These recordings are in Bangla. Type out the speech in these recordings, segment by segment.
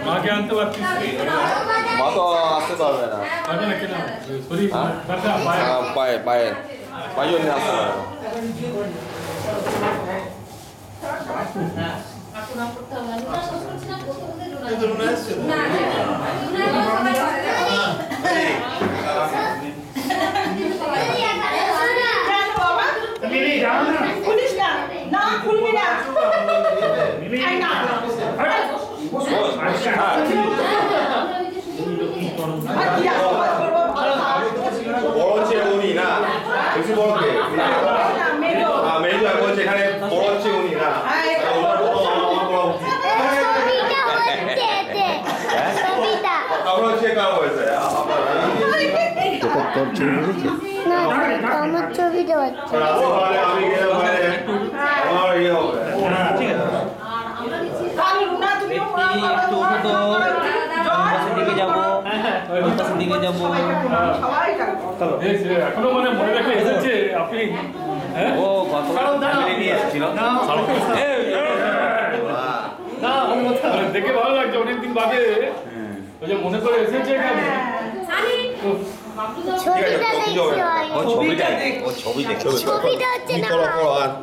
মাকে আনতে পারছিস? মা তো আসতে পারবে না। পারবে না কেন? শরীর ব্যথা পায়ে। পায়ে জন্য আসতে পারবে না। বড় হচ্ছে উনি না, বেশি বড় কে? মেজো বলছে এখানে বড় হচ্ছে উনি না। আমরা হচ্ছে কার হয়েছে আমার ছবি দেওয়া আমি গেলে আমার ইয়ে হবে। এখনো মানে মনে রেখে এসেছে আপনি। ও গতকাল ফ্যামিলি নিয়ে এসেছিল। দেখে ভালো লাগছে অনেকদিন বাদে ওই যে মনে করে এসেছে এখানে।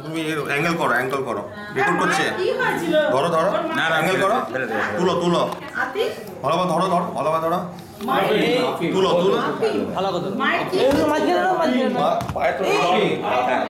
তুমি অ্যাঙ্গেল করো, অ্যাঙ্গেল করো, রেকর্ড করছে। ধরো ধরো, না অ্যাঙ্গেল করো, তুলো তুলো, ভালো ধরো ধরো, ভালো ধরো, তুলো তুলো, ভালো করে।